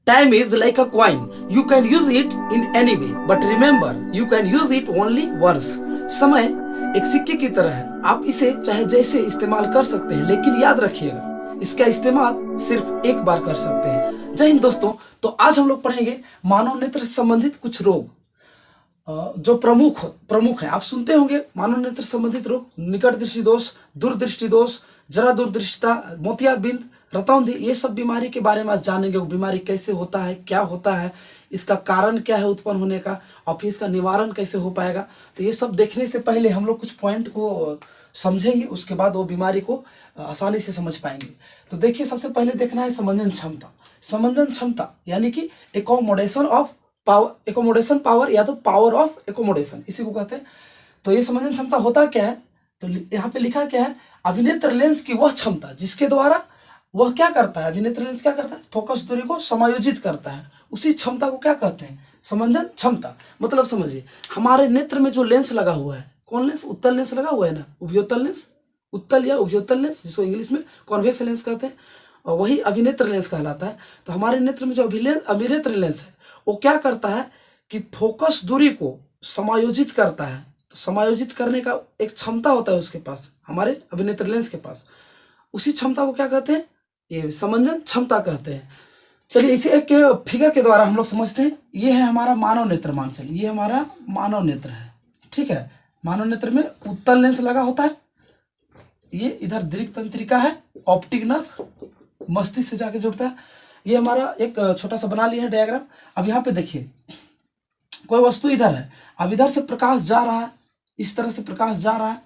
Time is like a coin. You can use it in any way, but remember, you can use it only once. समय एक सिक्के की तरह है, आप इसे चाहे जैसे इस्तेमाल कर सकते हैं, लेकिन याद रखिएगा इसका इस्तेमाल सिर्फ एक बार कर सकते हैं। जय हिंद दोस्तों। तो आज हम लोग पढ़ेंगे मानव नेत्र से संबंधित कुछ रोग जो प्रमुख है। आप सुनते होंगे मानव नेत्र संबंधित रोग, निकट दृष्टि दोष, दूरदृष्टि दोष, जरा दूरदृष्टिता, मोतियाबिंद, रतौंधी, ये सब बीमारी के बारे में आज जानेंगे। वो बीमारी कैसे होता है, क्या होता है, इसका कारण क्या है उत्पन्न होने का, और फिर इसका निवारण कैसे हो पाएगा। तो ये सब देखने से पहले हम लोग कुछ पॉइंट को समझेंगे, उसके बाद वो बीमारी को आसानी से समझ पाएंगे। तो देखिए, सबसे पहले देखना है समंजन क्षमता। समंजन क्षमता यानी कि एकोमोडेशन पावर या तो पावर ऑफ एकोमोडेशन, इसी को कहते हैं। तो ये समंजन क्षमता होता क्या है, तो यहाँ पे लिखा क्या है, अभिनेत्र लेंस की वह क्षमता जिसके द्वारा वह क्या करता है, अभिनेत्र लेंस क्या करता है, फोकस दूरी को समायोजित करता है, उसी क्षमता को क्या कहते हैं, समंजन क्षमता। मतलब समझिए, हमारे नेत्र में जो लेंस लगा हुआ है, कौन लेंस, उत्तल लेंस लगा हुआ है ना, उभयोतल लेंस, उत्तल या उभयोतल लेंस, जिसको इंग्लिश में कॉन्वेक्स लेंस कहते हैं, और वही अभिनेत्र लेंस कहलाता है। तो हमारे नेत्र में जो अभिनेत्र लेंस है वो क्या करता है कि फोकस दूरी को समायोजित करता है। तो समायोजित करने का एक क्षमता होता है उसके पास, हमारे अभिनेत्र लेंस के पास। उसी क्षमता को क्या कहते हैं, ये समंजन क्षमता कहते हैं। चलिए इसे एक फिगर के द्वारा हम लोग समझते हैं। ये है हमारा मानव नेत्र, मान चलिए ये हमारा मानव नेत्र है, ठीक है। मानव नेत्र में उत्तल लेंस लगा होता है, ये इधर दीर्घ तंत्रिका है, ऑप्टिक नर्व मस्तिष्क से जाके जुड़ता है। ये हमारा एक छोटा सा बना लिया है डायग्राम। अब यहाँ पे देखिए, कोई वस्तु इधर है, अब इधर से प्रकाश जा रहा है, इस तरह से प्रकाश जा रहा है,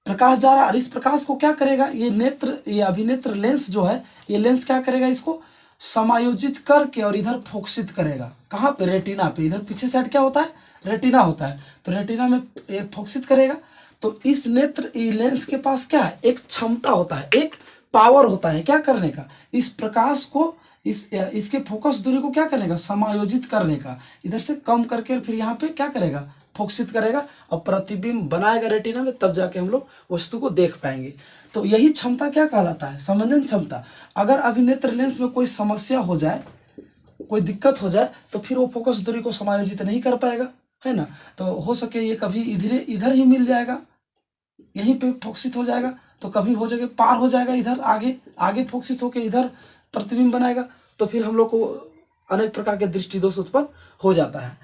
और इस प्रकाश को क्या करेगा, ये नेत्र, ये अभिनेत्र लेंस जो है, ये लेंस क्या करेगा, इसको समायोजित करके और इधर फोकसित करेगा। कहाँ पे, रेटिना पे। इधर पीछे साइड क्या होता है, रेटिना होता है, तो रेटिना में एक फोकसित करेगा। तो इस नेत्र लेंस के पास क्या है, एक क्षमता होता है, एक पावर होता है क्या करने का, इस प्रकाश को, इसके फोकस दूरी को क्या करने का, समायोजित करने का, इधर से कम करके फिर यहाँ पे क्या करेगा, फोकसित करेगा और प्रतिबिंब बनाएगा रेटिना में, तब जाके हम लोग वस्तु को देख पाएंगे। तो यही क्षमता क्या कहलाता है, समंजन क्षमता। अगर अभिनेत्र लेंस में कोई समस्या हो जाए, कोई दिक्कत हो जाए, तो फिर वो फोकस दूरी को समायोजित नहीं कर पाएगा, है ना। तो हो सके ये कभी इधर ही मिल जाएगा, यहीं पे फोकसित हो जाएगा, तो कभी हो जाएगा पार हो जाएगा, इधर आगे फोकसित होकर इधर प्रतिबिंब बनाएगा, तो फिर हम लोग को अनेक प्रकार के दृष्टि दोष उत्पन्न हो जाता है।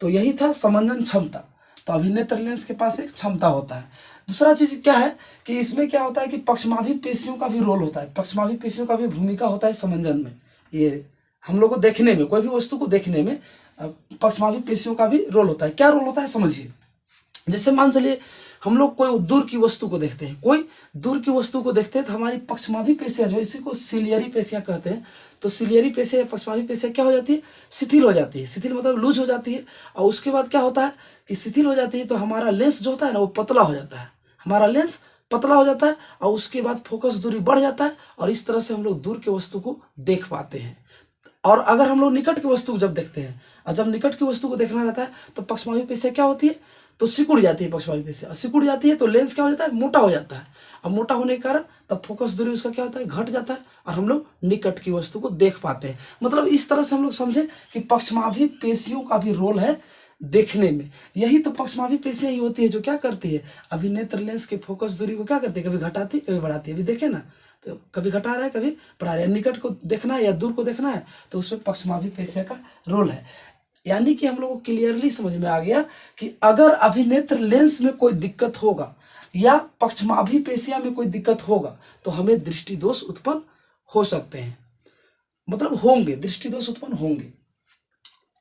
तो यही था समंजन क्षमता। तो अभिनेत्र लेंस के पास एक क्षमता होता है। दूसरा चीज क्या है कि इसमें क्या होता है कि पक्षमाभी पेशियों का भी रोल होता है, पक्षमाभी पेशियों का भी भूमिका होता है समंजन में। ये हम लोग को देखने में, कोई भी वस्तु को देखने में पक्षमाभी पेशियों का भी रोल होता है। क्या रोल होता है समझिए। जैसे मान चलिए हम लोग कोई दूर की वस्तु को देखते हैं, तो हमारी पक्षमाभी पेशियां जो, इसी को सिलियरी पेशियां कहते हैं। तो सिलियरी पेशियां या पक्षमाभी पेशियां क्या हो जाती है, शिथिल हो जाती है। शिथिल मतलब लूज हो जाती है, और उसके बाद क्या होता है कि शिथिल हो जाती है, तो हमारा लेंस जो होता है ना, वो पतला हो जाता है, और उसके बाद फोकस दूरी बढ़ जाता है, और इस तरह से हम लोग दूर के वस्तु को देख पाते हैं। और अगर हम लोग निकट की वस्तु को जब देखते हैं, और जब निकट की वस्तु को देखना रहता है, तो पक्षमाभी पेशियां क्या होती है, तो सिकुड़ जाती है। पक्षमाभी पेशियां सिकुड़ जाती है, तो लेंस क्या हो जाता है, मोटा हो जाता है। अब मोटा होने के कारण तब फोकस दूरी उसका क्या होता है, घट जाता है, और हम लोग निकट की वस्तु को देख पाते हैं। मतलब इस तरह से हम लोग समझे कि पक्षमाभी पेशियों का भी रोल है देखने में। यही तो पक्षमाभी पेशियां ही होती है जो क्या करती है, अभिनेत्र लेंस के फोकस दूरी को क्या करती है, कभी घटाती कभी बढ़ाती है। अभी देखे ना, तो कभी घटा रहा है कभी बढ़ा रहा है। निकट को देखना है या दूर को देखना है, तो उसमें पक्षमाभी पेशियां का रोल है। यानी कि हम लोग को क्लियरली समझ में आ गया कि अगर अभिनेत्र लेंस में कोई दिक्कत होगा या पक्षमाभी पेशियां में कोई दिक्कत होगा, तो हमें दृष्टि दोष उत्पन्न हो सकते हैं, मतलब होंगे, दृष्टि दोष उत्पन्न होंगे।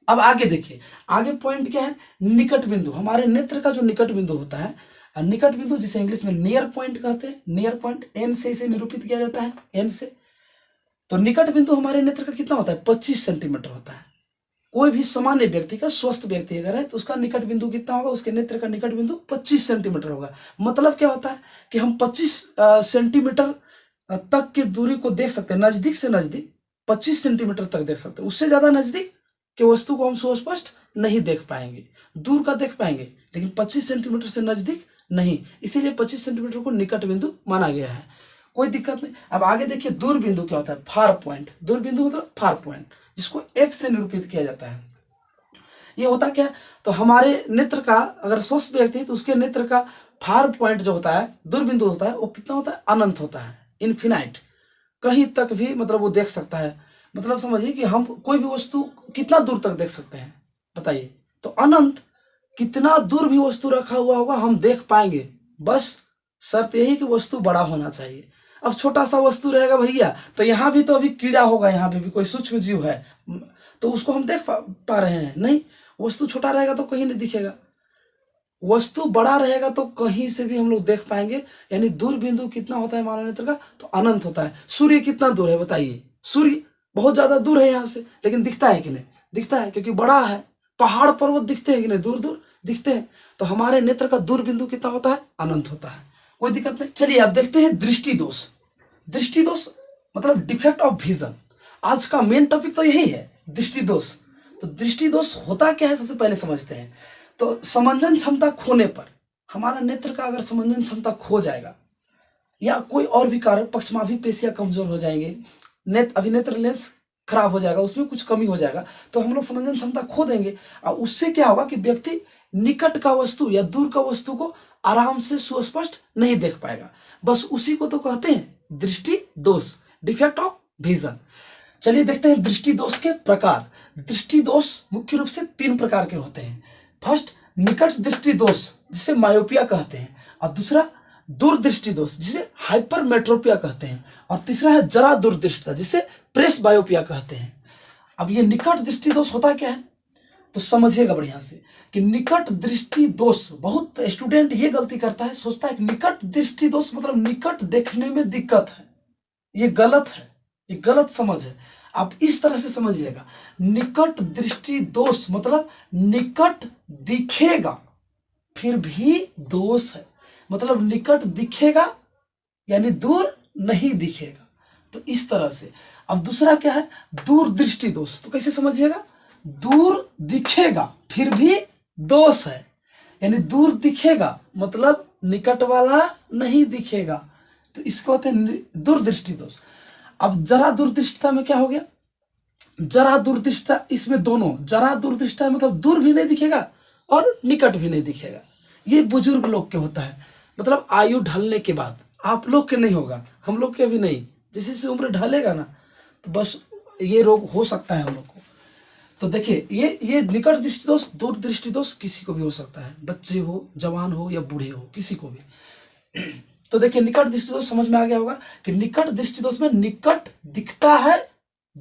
अब आगे देखिए, आगे पॉइंट क्या है, निकट बिंदु। हमारे नेत्र का जो निकट बिंदु होता है, निकट बिंदु जिसे इंग्लिश में नियर पॉइंट कहते हैं, नियर पॉइंट, एन से इसे निरूपित किया जाता है, एन से। तो निकट बिंदु हमारे नेत्र का कितना होता है, 25 सेंटीमीटर होता है। कोई भी सामान्य व्यक्ति का, स्वस्थ व्यक्ति अगर है, तो उसका निकट बिंदु कितना होगा, उसके नेत्र का निकट बिंदु 25 सेंटीमीटर होगा। मतलब क्या होता है कि हम 25 सेंटीमीटर तक की दूरी को देख सकते हैं, नजदीक से नजदीक 25 सेंटीमीटर तक देख सकते हैं। उससे ज्यादा नजदीक के वस्तु को हम सुस्पष्ट नहीं देख पाएंगे, दूर का देख पाएंगे, लेकिन 25 सेंटीमीटर से नजदीक नहीं। इसीलिए 25 सेंटीमीटर को निकट बिंदु माना गया है। कोई दिक्कत नहीं। अब आगे देखिए दूर बिंदु क्या होता है, फार पॉइंट। दूर बिंदु मतलब फार पॉइंट, जिसको एफ से निरूपित किया जाता है। ये होता क्या है, तो हमारे नेत्र का अगर स्वस्थ व्यक्ति है तो उसके नेत्र का फार पॉइंट जो होता है, दूर बिंदु होता है, वो कितना होता है, अनंत होता है, इन्फिनाइट, कहीं तक भी मतलब वो देख सकता है। मतलब समझिए कि हम कोई भी वस्तु कितना दूर तक देख सकते हैं बताइए, तो अनंत, कितना दूर भी वस्तु रखा हुआ होगा हम देख पाएंगे, बस शर्त यही कि वस्तु बड़ा होना चाहिए। अब छोटा सा वस्तु रहेगा भैया, तो यहाँ भी तो अभी कीड़ा होगा, यहाँ पे भी कोई सूक्ष्म जीव है, तो उसको हम देख पा रहे हैं नहीं। वस्तु छोटा रहेगा तो कहीं नहीं दिखेगा, वस्तु बड़ा रहेगा तो कहीं से भी हम लोग देख पाएंगे। यानी दूर बिंदु कितना होता है मानव नेत्र का, तो अनंत होता है। सूर्य कितना दूर है बताइए, सूर्य बहुत ज्यादा दूर है यहाँ से, लेकिन दिखता है कि नहीं, दिखता है, क्योंकि बड़ा है। पहाड़ पर्वत दिखते हैं कि नहीं, दूर दूर दिखते हैं। तो हमारे नेत्र का दूर बिंदु कितना होता है, अनंत होता है, कोई दिक्कत नहीं। चलिए अब देखते हैं दृष्टि दोष। दृष्टि दोष मतलब डिफेक्ट ऑफ विजन। आज का मेन टॉपिक तो यही है, दृष्टि दोष। तो दृष्टि दोष होता क्या है सबसे पहले समझते हैं। तो समंजन क्षमता खोने पर, हमारा नेत्र का अगर समंजन क्षमता खो जाएगा या कोई और भी कारण, पक्षमाभि पेशियां कमजोर हो जाएंगे, अभिनेत्र लेंस खराब हो जाएगा, उसमें कुछ कमी हो जाएगा, तो हम लोग समंजन क्षमता खो देंगे। और उससे क्या होगा कि व्यक्ति निकट का वस्तु या दूर का वस्तु को आराम से सुस्पष्ट नहीं देख पाएगा। बस उसी को तो कहते हैं दृष्टि दोष, डिफेक्ट ऑफ विजन। चलिए देखते हैं दृष्टि दोष के प्रकार। दृष्टि दोष मुख्य रूप से 3 प्रकार के होते हैं। फर्स्ट, निकट दृष्टि दोष जिसे मायोपिया कहते हैं, और दूसरा दूरदृष्टि दोष जिसे हाइपरमेट्रोपिया कहते हैं, और तीसरा है जरा दूरदृष्टता जिसे प्रेस बायोपिया कहते हैं। अब ये निकट दृष्टि दोष होता क्या है, तो समझिएगा बढ़िया से कि निकट दृष्टि दोष, बहुत स्टूडेंट ये गलती करता है, सोचता है कि निकट दृष्टि दोष मतलब निकट देखने में दिक्कत है। ये गलत है, ये गलत समझ है। आप इस तरह से समझिएगा, निकट दृष्टि दोष मतलब निकट दिखेगा फिर भी दोष है, मतलब निकट दिखेगा यानी दूर नहीं दिखेगा। तो इस तरह से। अब दूसरा क्या है, दूर दृष्टि दोष। तो कैसे समझिएगा, दूर दिखेगा फिर भी दोष है, यानी दूर दिखेगा मतलब निकट वाला नहीं दिखेगा, तो इसको कहते हैं दूरदृष्टि दोष। अब जरा दूरदृष्टता में क्या हो गया, जरा दूरदृष्टता, इसमें दोनों, जरा दूरदृष्टता मतलब दूर भी नहीं दिखेगा और निकट भी नहीं दिखेगा। ये बुजुर्ग लोग के होता है, मतलब आयु ढलने के बाद। आप लोग के नहीं होगा, हम लोग के भी नहीं, जैसे जैसे उम्र ढलेगा ना तो बस ये रोग हो सकता है हम लोग को। तो देखिए ये निकट दृष्टि दोष, दूर दृष्टि दोष किसी को भी हो सकता है, बच्चे हो, जवान हो या बूढ़े हो, किसी को भी। तो देखिए निकट दृष्टि दोष समझ में आ गया होगा कि निकट दृष्टि दोष में निकट दिखता है,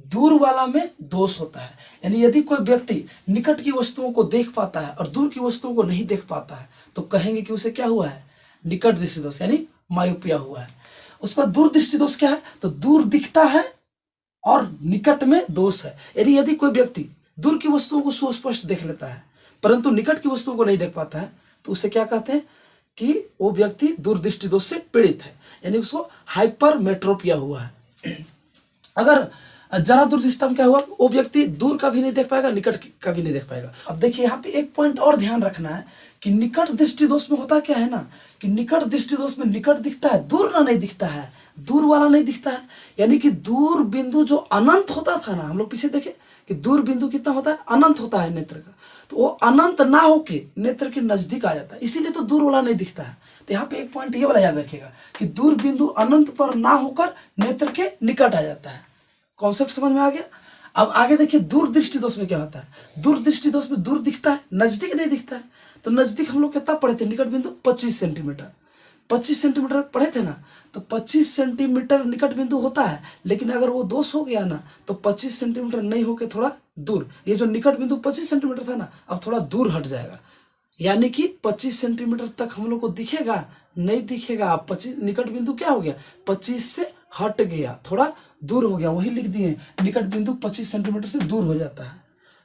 दूर वाला में दोष होता है। यानी यदि कोई व्यक्ति निकट की वस्तुओं को देख पाता है और दूर की वस्तुओं को नहीं देख पाता है तो कहेंगे कि उसे क्या हुआ है, निकट दृष्टि दोष यानी मायोपिया हुआ है। उसके बाद दूर दृष्टि दोष क्या है, तो दूर दिखता है और निकट में दोष है। यानी यदि कोई व्यक्ति दूर की वस्तुओं को सुस्पष्ट देख लेता है परंतु निकट की वस्तुओं को नहीं देख पाता है तो उसे क्या कहते हैं कि वो व्यक्ति दूरदृष्टि दोष से पीड़ित है, यानी उसको हाइपरमेट्रोपिया हुआ है। अगर जरा दूरदृष्टता में क्या हुआ, वो व्यक्ति दूर का भी नहीं देख पाएगा, निकट का भी नहीं देख पाएगा। अब देखिए यहाँ पे एक पॉइंट और ध्यान रखना है कि निकट दृष्टि दोष में होता क्या है ना, कि निकट दृष्टि दोष में निकट दिखता है, दूर ना नहीं दिखता है, दूर वाला नहीं दिखता है। यानी कि दूर बिंदु जो अनंत होता था ना, हम लोग पीछे देखे कि दूर बिंदु कितना होता है, अनंत होता है नेत्र का, तो वो अनंत ना होके नेत्र के नजदीक आ जाता है, इसीलिए तो दूर वाला नहीं दिखता है। तो यहाँ पे एक पॉइंट ये वाला याद रखिएगा कि दूर बिंदु अनंत पर ना होकर नेत्र के निकट आ जाता है। कॉन्सेप्ट समझ में आ गया। अब आगे देखिए दूर दृष्टि दोष में क्या होता है। दूर दृष्टि दोष में दूर दिखता है, नजदीक नहीं दिखता है। तो नजदीक हम लोग कितना पढ़े थे, निकट बिंदु 25 सेंटीमीटर, 25 सेंटीमीटर पढ़े थे ना। तो 25 सेंटीमीटर निकट बिंदु होता है, लेकिन अगर वो दोष हो गया ना तो 25 सेंटीमीटर नहीं होके थोड़ा दूर, ये जो निकट बिंदु 25 सेंटीमीटर था ना अब थोड़ा दूर हट जाएगा, यानी कि 25 सेंटीमीटर तक हम लोग को दिखेगा नहीं दिखेगा। 25 निकट बिंदु क्या हो गया, 25 से हट गया, थोड़ा दूर हो गया, वही लिख दिए निकट बिंदु 25 सेंटीमीटर से दूर हो जाता है।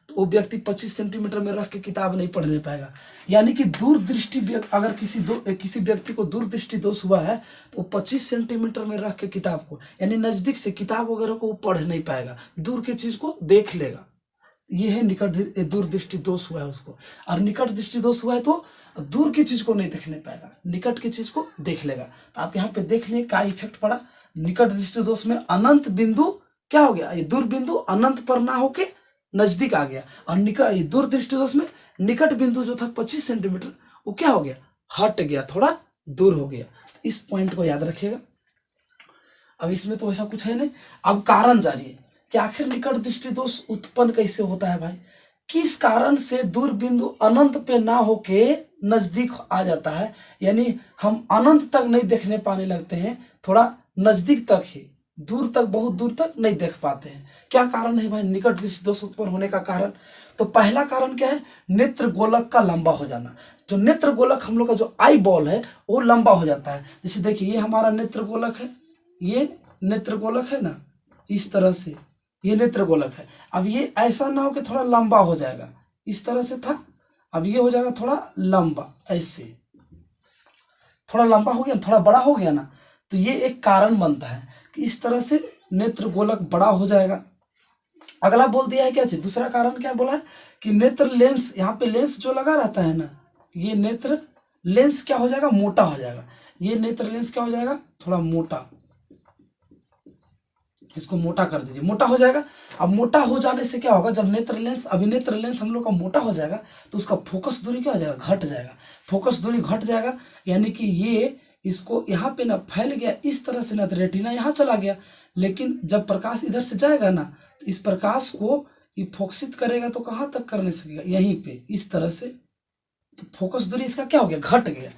तो वो व्यक्ति 25 सेंटीमीटर में रख के किताब नहीं पढ़ने पाएगा। यानी कि दूर दृष्टि, अगर किसी व्यक्ति को दूर दृष्टि दोष हुआ है तो 25 सेंटीमीटर में रख के किताब को, यानी नजदीक से किताब वगैरह को वो पढ़ नहीं पाएगा, दूर के चीज को देख लेगा। ये है दूर दृष्टि दोष हुआ है उसको। और निकट दृष्टि दोष हुआ है तो दूर की चीज को नहीं देखने पाएगा, निकट की चीज को देख लेगा। तो आप यहाँ पे देख लें क्या इफेक्ट पड़ा। निकट दृष्टि दोष में अनंत बिंदु क्या हो गया, ये दूर बिंदु अनंत पर ना होके नजदीक आ गया। और निकट दूर दृष्टि दोष में निकट बिंदु जो था 25 सेंटीमीटर वो क्या हो गया, हट गया, थोड़ा दूर हो गया। इस पॉइंट को याद रखिएगा। अब इसमें तो ऐसा कुछ है नहीं। अब कारण जानिए कि आखिर निकट दृष्टि दोष उत्पन्न कैसे होता है भाई, किस कारण से दूर बिंदु अनंत पे ना होके नजदीक आ जाता है, यानी हम अनंत तक नहीं देखने पाने लगते हैं, थोड़ा नजदीक तक ही, दूर तक, बहुत दूर तक नहीं देख पाते हैं। क्या कारण है भाई निकट दृष्टि दोष उत्पन्न होने का कारण? तो पहला कारण क्या है, नेत्र गोलक का लंबा हो जाना। जो नेत्र गोलक हम लोग का जो आई बॉल है वो लंबा हो जाता है। जैसे देखिए ये हमारा नेत्र गोलक है, ये नेत्र गोलक है ना, इस तरह से ये नेत्र गोलक है। अब ये ऐसा ना हो कि थोड़ा लंबा हो जाएगा, इस तरह से था, अब ये हो जाएगा थोड़ा लंबा, ऐसे थोड़ा लंबा हो गया, थोड़ा बड़ा हो गया ना, तो ये एक कारण बनता है कि इस तरह से नेत्र गोलक बड़ा हो जाएगा। अगला बोल दिया है क्या चीज, दूसरा कारण क्या बोला है कि नेत्र लेंस, यहाँ पे लेंस जो लगा रहता है ना, ये नेत्र लेंस क्या हो जाएगा, मोटा हो जाएगा। ये नेत्र लेंस क्या हो जाएगा, थोड़ा मोटा, इसको मोटा कर दीजिए, मोटा हो जाएगा। अब मोटा हो जाने से क्या होगा, जब नेत्र लेंस, अभिनेत्र लेंस हम लोग का मोटा हो जाएगा तो उसका फोकस दूरी क्या हो जाएगा, घट जाएगा। फोकस दूरी घट जाएगा यानी कि ये इसको यहाँ पे ना फैल गया इस तरह से ना, तो रेटिना यहाँ चला गया, लेकिन जब प्रकाश इधर से जाएगा ना तो इस प्रकाश को ये फोकसित करेगा तो कहाँ तक कर नहीं सकेगा, यहीं पे इस तरह से। तो फोकस दूरी इसका क्या हो गया, घट गया।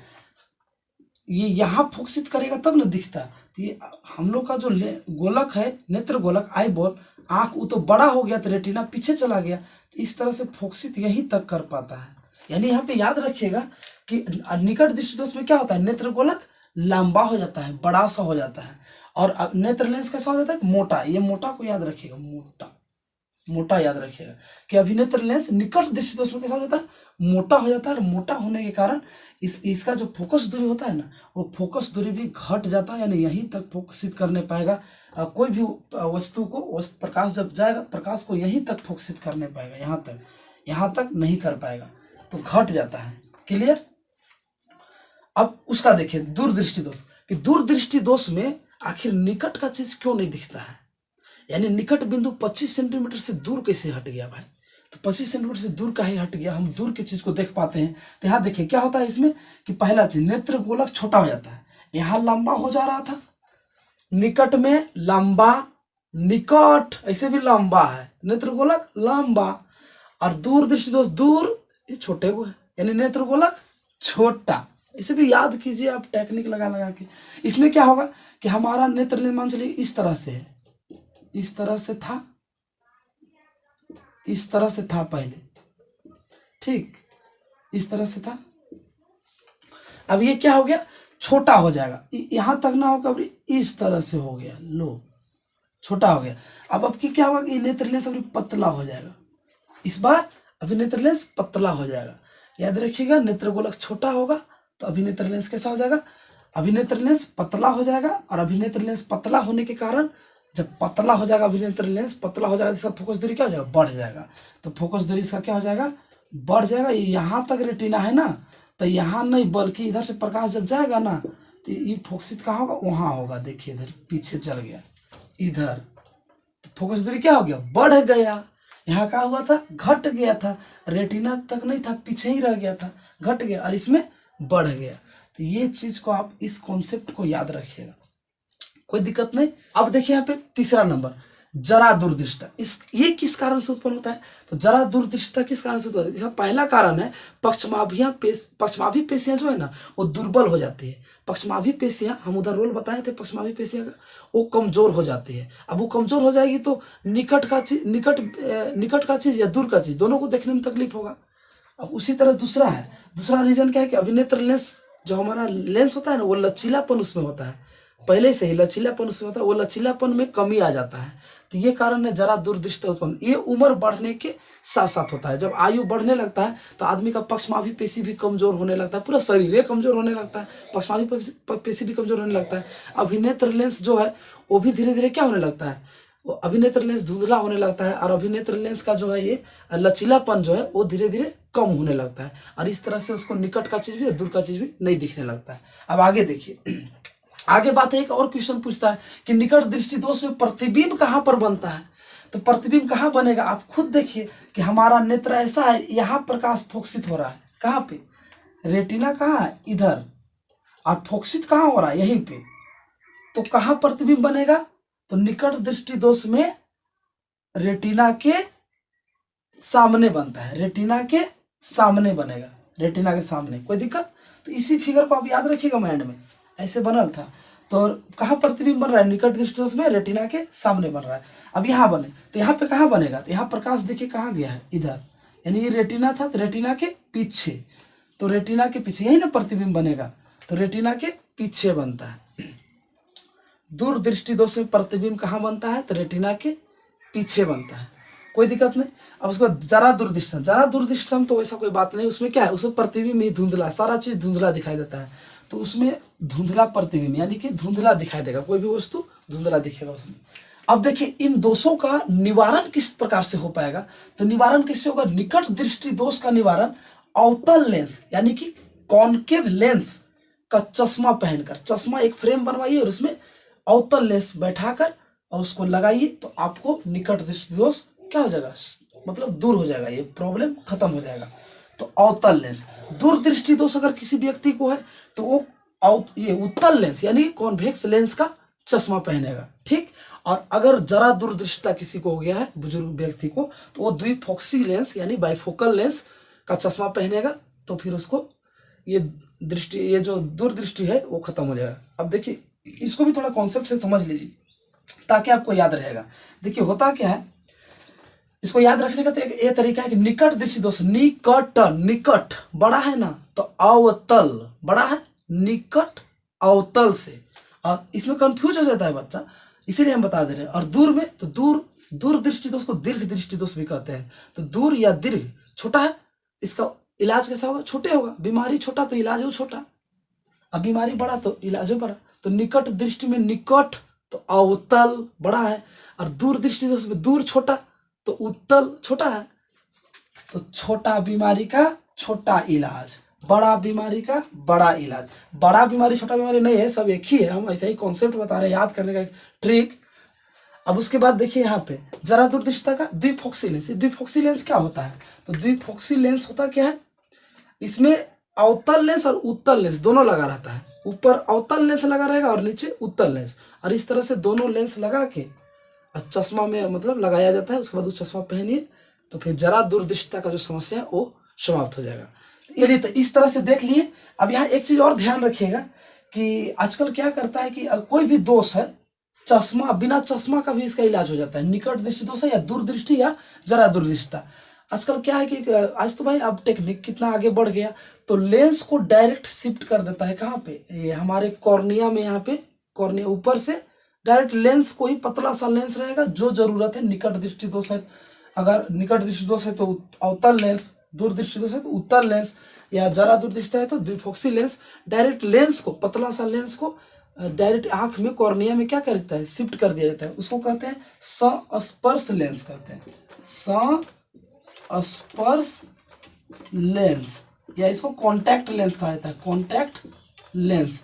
ये यहाँ फोकसित करेगा तब ना दिखता। तो ये हम लोग का जो गोलक है, नेत्र गोलक, आई बॉल, आंख वो तो बड़ा हो गया तो रेटिना पीछे चला गया, तो इस तरह से फोकसित यहीं तक कर पाता है। यानी यहाँ पे याद रखिएगा कि निकट दृष्टि दोष में क्या होता है, नेत्र गोलक लंबा हो जाता है, बड़ा सा हो जाता है, और नेत्र लेंस कैसा हो जाता है, मोटा। ये मोटा को याद रखिएगा, मोटा, मोटा याद रखिएगा कि अभिनेत्र लेंस निकट दृष्टि दोष में कैसा हो जाता है, मोटा हो जाता है। और मोटा होने के कारण इसका जो फोकस दूरी होता है ना, वो फोकस दूरी भी घट जाता है, यानी यहीं तक फोकसित करने पाएगा। कोई भी वस्तु को, प्रकाश जब जाएगा प्रकाश को यहीं तक फोकसित करने पाएगा, यहाँ तक नहीं कर पाएगा, तो घट जाता है। क्लियर। अब उसका देखिए दूरदृष्टि दोष, कि दूरदृष्टि दोष में आखिर निकट का चीज क्यों नहीं दिखता है, यानी निकट बिंदु 25 सेंटीमीटर से दूर कैसे हट गया भाई। तो 25 सेंटीमीटर से दूर का ही हट गया, हम दूर की चीज को देख पाते हैं। तो यहाँ देखिए क्या होता है इसमें कि पहला चीज, नेत्र गोलक छोटा हो जाता है, यहाँ लंबा हो जा रहा था, निकट में लंबा, निकट ऐसे भी लंबा है, नेत्र गोलक लंबा, और दूरदृष्टि दोष दूर, ये छोटे को है, यानी नेत्र गोलक छोटा। इसे भी याद कीजिए आप टेक्निक लगा के। इसमें क्या होगा कि हमारा नेत्र लेंस मान चलिए इस तरह से है, इस तरह से था, इस तरह से था पहले, ठीक, इस तरह से था। अब ये क्या हो गया, छोटा हो जाएगा, यहां तक ना होगा, अब इस तरह से हो गया, लो छोटा हो गया। अब की क्या होगा कि नेत्र लेंस अभी पतला हो जाएगा, इस बार अभिनेत्र लेंस पतला हो जाएगा। याद रखिएगा, नेत्र गोलक छोटा होगा तो अभिनेत्र लेंस कैसा हो जाएगा, अभिनेत्र लेंस पतला हो जाएगा। और अभिनेत्र लेंस पतला होने के कारण, जब पतला हो जाएगा अभिनेत्र लेंस पतला हो जाएगा, इसका फोकस दूरी क्या हो जाएगा, बढ़ जाएगा। तो फोकस दूरी इसका क्या हो जाएगा, बढ़ जाएगा। यहाँ तक रेटिना है ना, तो यहाँ नहीं बल्कि इधर से प्रकाश जब जाएगा ना तो ये फोकसित कहाँ होगा, वहां होगा। देखिए इधर पीछे चल गया, इधर तो फोकस दूरी क्या हो गया, बढ़ गया। यहाँ क्या हुआ था, घट गया था, रेटिना तक नहीं था, पीछे ही रह गया था, घट गया, और इसमें बढ़ गया। तो ये चीज को आप, इस कॉन्सेप्ट को याद रखिएगा, कोई दिक्कत नहीं। अब देखिए यहाँ पे तीसरा नंबर, जरा दूरदृष्टता। ये किस कारण से उत्पन्न होता है, तो जरा दूरदृष्टता किस कारण से उत्पन्न होता है। इसका पहला कारण है पक्षमाभी पेशियां जो है ना वो दुर्बल हो जाती है। पक्षमाभी पेशियां, हम उधर रोल बताए थे पक्षमाभी पेशियां का, वो कमजोर हो जाती है। अब वो कमजोर हो जाएगी तो निकट का चीज या दूर का चीज दोनों को देखने में तकलीफ होगा। अब उसी तरह दूसरा रीजन क्या है कि अभिनेत्र लेंस, जो हमारा लेंस होता है ना, वो लचीलापन उसमें होता है, पहले से ही लचीलापन उसमें होता है, वो लचीलापन में कमी आ जाता है। तो ये कारण है जरा दूरदृष्टि उत्पन्न। ये उम्र बढ़ने के साथ साथ होता है, जब आयु बढ़ने लगता है तो आदमी का पक्षमाभी पेशी भी कमजोर होने लगता है, पूरा शरीर कमजोर होने लगता है, पक्षमाभी पेशी भी कमजोर होने लगता है। अभिनेत्र लेंस जो है वो भी धीरे धीरे क्या होने लगता है, वो अभिनेत्र लेंस धुंधला होने लगता है और अभिनेत्र लेंस का जो है ये लचीलापन जो है वो धीरे धीरे कम होने लगता है और इस तरह से उसको निकट का चीज भी और दूर का चीज भी नहीं दिखने लगता है। अब आगे देखिए, आगे बात है, एक और क्वेश्चन पूछता है कि निकट दृष्टि दोष में प्रतिबिंब कहाँ पर बनता है। तो प्रतिबिंब कहाँ बनेगा, आप खुद देखिए कि हमारा नेत्र ऐसा है, यहाँ प्रकाश फोकसित हो रहा है, कहाँ पे, रेटिना कहाँ है, इधर, और फोकसित कहाँ हो रहा है, यहीं पे। तो कहाँ प्रतिबिंब बनेगा, तो निकट दृष्टि दोष में रेटिना के सामने बनता है, रेटिना के सामने बनेगा, रेटिना के सामने। कोई दिक्कत, तो इसी फिगर को आप याद रखिएगा माइंड में, ऐसे बनल था। तो कहाँ प्रतिबिंब बन रहा है, निकट दृष्टि दोष में रेटिना के सामने बन रहा है। अब यहाँ बने तो यहाँ पे कहाँ बनेगा, तो यहाँ प्रकाश देखिए कहाँ गया है, इधर, यानी ये रेटिना था तो रेटिना के पीछे, तो रेटिना के पीछे यही ना प्रतिबिंब बनेगा, तो रेटिना के पीछे बनता है। दूर दृष्टि दोष में प्रतिबिंब कहाँ बनता है, तो रेटिना के पीछे बनता है, कोई दिक्कत नहीं। अब उसके बाद जरा दूरदृष्टम, जरा दूरदृष्टम तो वैसा कोई बात नहीं, उसमें क्या है, उसमें प्रतिबिंब ही धुंधला, सारा चीज धुंधला दिखाई देता है, तो उसमें धुंधला प्रतिबिंब यानी कि धुंधला दिखाई देगा, कोई भी वस्तु धुंधला दिखेगा उसमें। अब देखिए इन दोषों का निवारण किस प्रकार से हो पाएगा, तो निवारण किससे होगा, निकट दृष्टि दोष का निवारण अवतल लेंस यानी कि कॉनकेव लेंस का चश्मा पहनकर, चश्मा एक फ्रेम बनवाइए और उसमें अवतल लेंस बैठाकर और उसको लगाइए, तो आपको निकट दृष्टि दोष क्या हो जाएगा, मतलब दूर हो जाएगा, ये प्रॉब्लम खत्म हो जाएगा। तो अवतल लेंस, दूर दृष्टि दोष अगर किसी व्यक्ति को है तो वो ये उत्तल लेंस यानी कॉन्वेक्स लेंस का चश्मा पहनेगा, ठीक। और अगर जरा दूरदृष्टिता किसी को हो गया है, बुजुर्ग व्यक्ति को, तो वो द्विफोक्सी लेंस यानी बाइफोकल लेंस का चश्मा पहनेगा, तो फिर उसको ये दृष्टि, ये जो दूरदृष्टि है वो खत्म हो जाएगा। अब देखिए इसको भी थोड़ा कॉन्सेप्ट से समझ लीजिए ताकि आपको याद रहेगा। देखिए होता क्या है, इसको याद रखने का तो एक ये तरीका है कि निकट दृष्टि दोष, निकट, निकट बड़ा है ना, तो अवतल बड़ा है, निकट अवतल से, और इसमें कंफ्यूज हो जाता है बच्चा, इसीलिए हम बता दे रहे हैं। और दूर में तो दूर दृष्टि दोष को दीर्घ दृष्टि दोष भी कहते हैं। तो दूर या दीर्घ छोटा है, इसका इलाज कैसा होगा, छोटे होगा, बीमारी छोटा तो इलाज हो छोटा, अब बीमारी बड़ा तो इलाज हो बड़ा। तो निकट दृष्टि में निकट तो अवतल बड़ा है, और दूर दृष्टि दोष में दूर छोटा तो उत्तल छोटा है। तो छोटा बीमारी का छोटा इलाज, बड़ा बीमारी का बड़ा इलाज। बड़ा बीमारी छोटा बीमारी नहीं है, सब एक ही है, हम ऐसा ही कॉन्सेप्ट बता रहे हैं, याद करने का एक ट्रिक। अब उसके बाद देखिए यहाँ पे जरा दूरदृष्टिता का द्विफोक्सी लेंस। द्विफोक्सी लेंस क्या होता है, तो द्विफोक्सी लेंस होता क्या है, इसमें अवतल लेंस और उत्तल लेंस दोनों लगा रहता है, ऊपर अवतल लेंस लगा रहेगा और नीचे उत्तल लेंस, और इस तरह से दोनों लेंस लगा के चश्मा में मतलब लगाया जाता है। उसके बाद उस चश्मा पहनिए तो फिर जरा दूरदृष्टिता का जो समस्या है वो समाप्त हो जाएगा। चलिए तो इस तरह से देख लिए। अब यहाँ एक चीज और ध्यान रखिएगा कि आजकल क्या करता है कि कोई भी दोष है, चश्मा, बिना चश्मा का भी इसका इलाज हो जाता है, निकट दृष्टि दोष है या दूरदृष्टि या जरा दूरदृष्टिता। आजकल क्या है कि आज तो भाई अब टेक्निक कितना आगे बढ़ गया, तो लेंस को डायरेक्ट शिफ्ट कर देता है, कहाँ पे, ये हमारे कॉर्निया में, यहाँ पे कॉर्निया ऊपर से डायरेक्ट लेंस, कोई पतला सा लेंस रहेगा जो जरूरत है। निकट दृष्टि दोष है, अगर निकट दृष्टि दोष है तो अवतल लेंस, दूर दृष्टि दोष है तो उत्तल लेंस, या जरा दूरदृष्टि है तो द्विफोक्सी लेंस। डायरेक्ट लेंस को, पतला सा लेंस को डायरेक्ट आंख में, कॉर्निया में क्या करता है, शिफ्ट कर दिया जाता है। उसको कहते हैं संस्पर्श लेंस कहते हैं, संस्पर्श लेंस, या इसको कॉन्टैक्ट लेंस कहा जाता है, कॉन्टैक्ट लेंस।